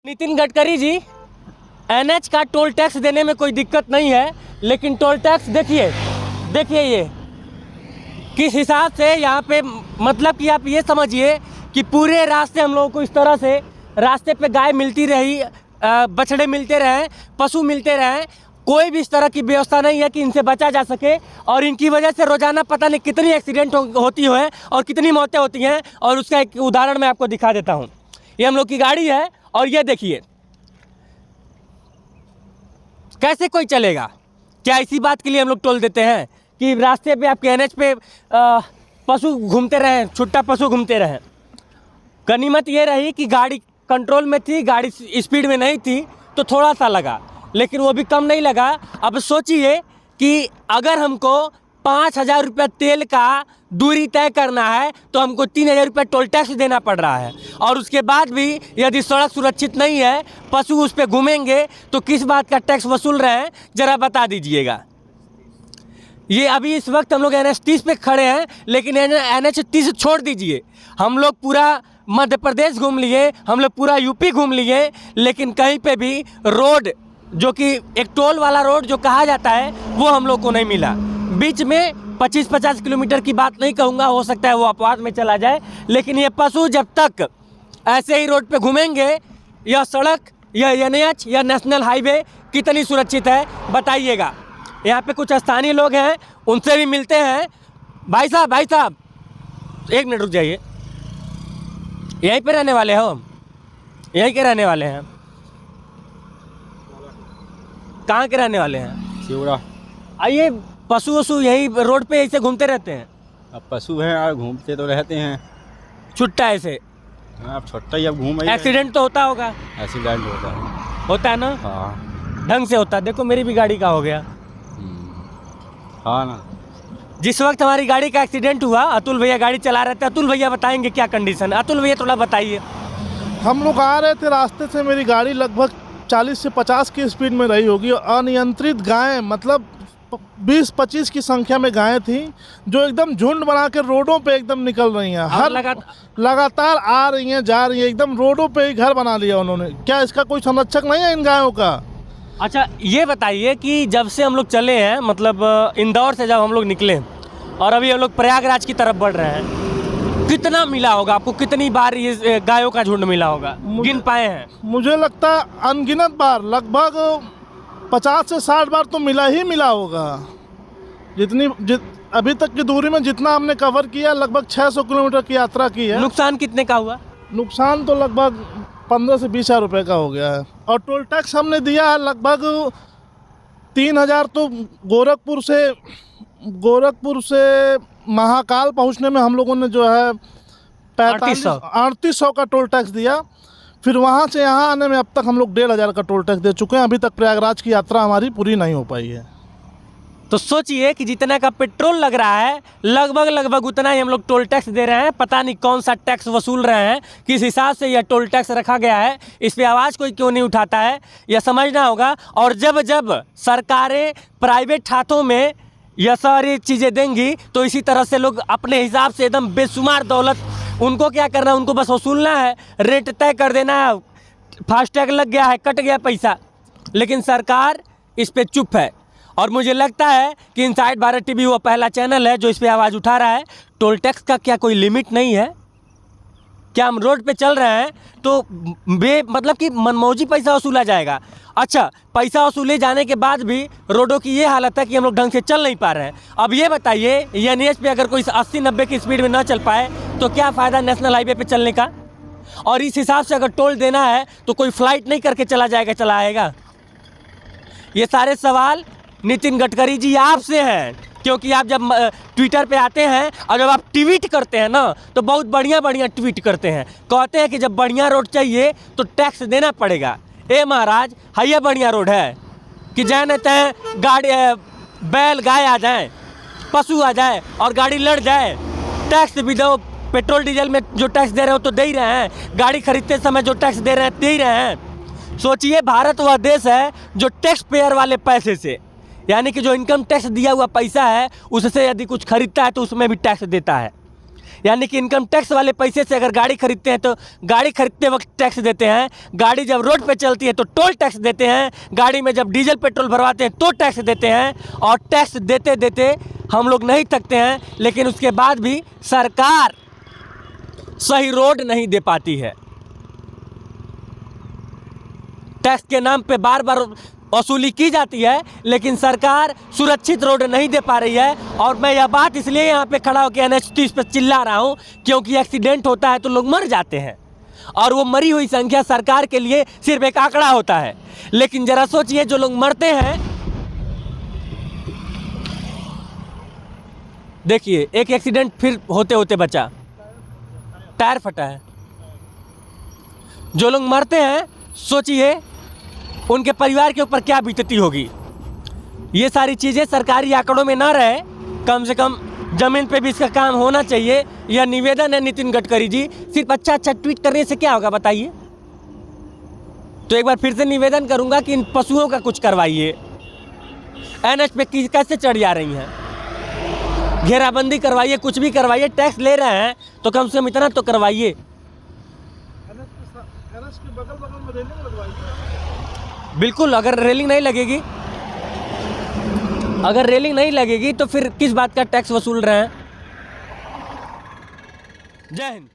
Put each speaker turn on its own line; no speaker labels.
Nitin Gadkari ji, NH का toll tax देने में कोई दिक्कत नहीं है, लेकिन टोल टैक्स देखिए ये किस हिसाब से यहाँ पे, मतलब कि आप ये समझिए कि पूरे रास्ते हम लोगों को इस तरह से रास्ते पे गाय मिलती रही, बछड़े मिलते रहे, पशु मिलते रहे, कोई भी इस तरह की व्यवस्था नहीं है कि इनसे बचा जा सके। और इनकी वजह से रोज़ाना पता नहीं कितनी एक्सीडेंट होती है और कितनी मौतें होती हैं। और उसका एक उदाहरण मैं आपको दिखा देता हूँ। ये हम लोग की गाड़ी है और ये देखिए कैसे कोई चलेगा। क्या इसी बात के लिए हम लोग टोल देते हैं कि रास्ते पे आपके एनएच पे पशु घूमते रहें, छुट्टा पशु घूमते रहें। गनीमत ये रही कि गाड़ी कंट्रोल में थी, गाड़ी स्पीड में नहीं थी, तो थोड़ा सा लगा, लेकिन वो भी कम नहीं लगा। अब सोचिए कि अगर हमको 5,000 रुपये तेल का दूरी तय करना है तो हमको 3,000 रुपये टोल टैक्स देना पड़ रहा है। और उसके बाद भी यदि सड़क सुरक्षित नहीं है, पशु उस पर घूमेंगे, तो किस बात का टैक्स वसूल रहे हैं, ज़रा बता दीजिएगा। ये अभी इस वक्त हम लोग NH 30 पे खड़े हैं, लेकिन NH 30 छोड़ दीजिए, हम लोग पूरा मध्य प्रदेश घूम लिए, हम लोग पूरा यूपी घूम लिए, लेकिन कहीं पे भी रोड जो कि एक टोल वाला रोड जो कहा जाता है वो हम लोग को नहीं मिला। बीच में 25-50 किलोमीटर की बात नहीं कहूँगा, हो सकता है वो अपवाद में चला जाए, लेकिन ये पशु जब तक ऐसे ही रोड पे घूमेंगे, यह सड़क, यह NH या नेशनल हाईवे कितनी सुरक्षित है बताइएगा। यहाँ पे कुछ स्थानीय लोग हैं, उनसे भी मिलते हैं। भाई साहब एक मिनट रुक जाइए। यहीं पे रहने वाले हो? यहीं के रहने वाले हैं? कहाँ के रहने वाले हैं?
शिवरा।
आइए, पशु वशु यही रोड पे ऐसे घूमते रहते हैं?
अब पशु हैं यार, घूमते तो रहते हैं
छुट्टा ऐसे।
अब छोटा ही अब घूम
एक्सीडेंट तो होता होगा?
एक्सीडेंट
होता है ना?
हाँ,
ढंग से होता है। देखो मेरी भी गाड़ी का हो गया।
हाँ ना।
जिस वक्त हमारी गाड़ी का एक्सीडेंट हुआ, अतुल भैया गाड़ी चला रहे थे। अतुल भैया बताएंगे क्या कंडीशन है। अतुल भैया थोड़ा बताइए।
हम लोग आ रहे थे, रास्ते से मेरी गाड़ी लगभग 40 से 50 की स्पीड में रही होगी। अनियंत्रित गायें, मतलब 20-25 की संख्या में गायें थी, जो एकदम झुंड बना के रोडों पे एकदम निकल रही हैं। हर लगातार आ रही हैं, जा रही हैं, एकदम रोडों पे ही घर बना लिया उन्होंने। क्या इसका कोई संरक्षक नहीं है इन गायों का?
अच्छा ये बताइए कि जब से हम लोग चले हैं, मतलब इंदौर से जब हम लोग निकले और अभी हम लोग प्रयागराज की तरफ बढ़ रहे हैं, कितना मिला होगा आपको? कितनी बार ये गायों का झुंड मिला होगा? गिन पाए हैं?
मुझे लगता है अनगिनत बार, लगभग 50 से 60 बार तो मिला होगा। अभी तक की दूरी में जितना हमने कवर किया, लगभग 600 किलोमीटर की यात्रा की है।
नुकसान कितने का हुआ?
नुकसान तो लगभग 15 से 20 हज़ार रुपये का हो गया है। और टोल टैक्स हमने दिया है लगभग 3,000। तो गोरखपुर से महाकाल पहुंचने में हम लोगों ने जो है 3800 का टोल टैक्स दिया। फिर वहां से यहाँ आने में अब तक हम लोग 1,500 का टोल टैक्स दे चुके हैं। अभी तक प्रयागराज की यात्रा हमारी पूरी नहीं हो पाई है।
तो सोचिए कि जितना का पेट्रोल लग रहा है, लगभग उतना ही हम लोग टोल टैक्स दे रहे हैं। पता नहीं कौन सा टैक्स वसूल रहे हैं, किस हिसाब से यह टोल टैक्स रखा गया है, इस पे आवाज़ कोई क्यों नहीं उठाता है, यह समझना होगा। और जब सरकारें प्राइवेट हाथों में यह सारी चीज़ें देंगी, तो इसी तरह से लोग अपने हिसाब से एकदम बेशुमार दौलत, उनको क्या करना है, उनको बस वसूलना है, रेट तय कर देना है, फास्टैग लग गया है, कट गया पैसा। लेकिन सरकार इस पर चुप है। और मुझे लगता है कि इनसाइड भारत टीवी वो पहला चैनल है जो इस पे आवाज़ उठा रहा है। टोल टैक्स का क्या कोई लिमिट नहीं है? क्या हम रोड पे चल रहे हैं तो मतलब कि मनमौजी पैसा वसूला जाएगा? अच्छा, पैसा वसूले जाने के बाद भी रोडों की ये हालत है कि हम लोग ढंग से चल नहीं पा रहे हैं। अब ये बताइए, NH पे अगर कोई 80-90 की स्पीड में ना चल पाए तो क्या फ़ायदा नेशनल हाईवे पे चलने का? और इस हिसाब से अगर टोल देना है तो कोई फ्लाइट नहीं करके चला आएगा? ये सारे सवाल नितिन गडकरी जी आपसे हैं, क्योंकि आप जब ट्विटर पे आते हैं और जब आप ट्वीट करते हैं ना, तो बहुत बढ़िया ट्वीट करते हैं। कहते हैं कि जब बढ़िया रोड चाहिए तो टैक्स देना पड़ेगा। ए महाराज, ये बढ़िया रोड है कि जाने तय गाड़ी, बैल गाय आ जाए, पशु आ जाए और गाड़ी लड़ जाए? टैक्स भी दो। पेट्रोल डीजल में जो टैक्स दे रहे हो तो दे ही रहे हैं, गाड़ी खरीदते समय जो टैक्स दे रहे हैं दे ही रहे हैं। सोचिए, भारत वह देश है जो टैक्स पेयर वाले पैसे से, यानी कि जो इनकम टैक्स दिया हुआ पैसा है, उससे यदि कुछ खरीदता है तो उसमें भी टैक्स देता है। यानी कि इनकम टैक्स वाले पैसे से अगर गाड़ी खरीदते हैं तो गाड़ी खरीदते वक्त टैक्स देते हैं, गाड़ी जब रोड पे चलती है तो टोल टैक्स देते हैं, गाड़ी में जब डीजल पेट्रोल भरवाते हैं तो टैक्स देते हैं, और टैक्स देते देते हम लोग नहीं थकते हैं। लेकिन उसके बाद भी सरकार सही रोड नहीं दे पाती है। टैक्स के नाम पे बार बार वसूली की जाती है, लेकिन सरकार सुरक्षित रोड नहीं दे पा रही है। और मैं यह बात इसलिए यहाँ पे खड़ा होकर NH30 पे चिल्ला रहा हूँ क्योंकि एक्सीडेंट होता है तो लोग मर जाते हैं, और वो मरी हुई संख्या सरकार के लिए सिर्फ एक आंकड़ा होता है। लेकिन जरा सोचिए, जो लोग मरते हैं, देखिए एक एक्सीडेंट फिर होते होते बचा, टायर फटा है। जो लोग मरते हैं, सोचिए उनके परिवार के ऊपर क्या बीतती होगी। ये सारी चीज़ें सरकारी आंकड़ों में ना रहे, कम से कम ज़मीन पे भी इसका काम होना चाहिए। यह निवेदन है नितिन गडकरी जी। सिर्फ अच्छा अच्छा ट्वीट करने से क्या होगा बताइए? तो एक बार फिर से निवेदन करूंगा कि इन पशुओं का कुछ करवाइए। NH पे कैसे चढ़ जा रही हैं, घेराबंदी करवाइए, कुछ भी करवाइए। टैक्स ले रहे हैं तो कम से कम इतना तो करवाइए। बिल्कुल, अगर रेलिंग नहीं लगेगी तो फिर किस बात का टैक्स वसूल रहे हैं। जय हिंद।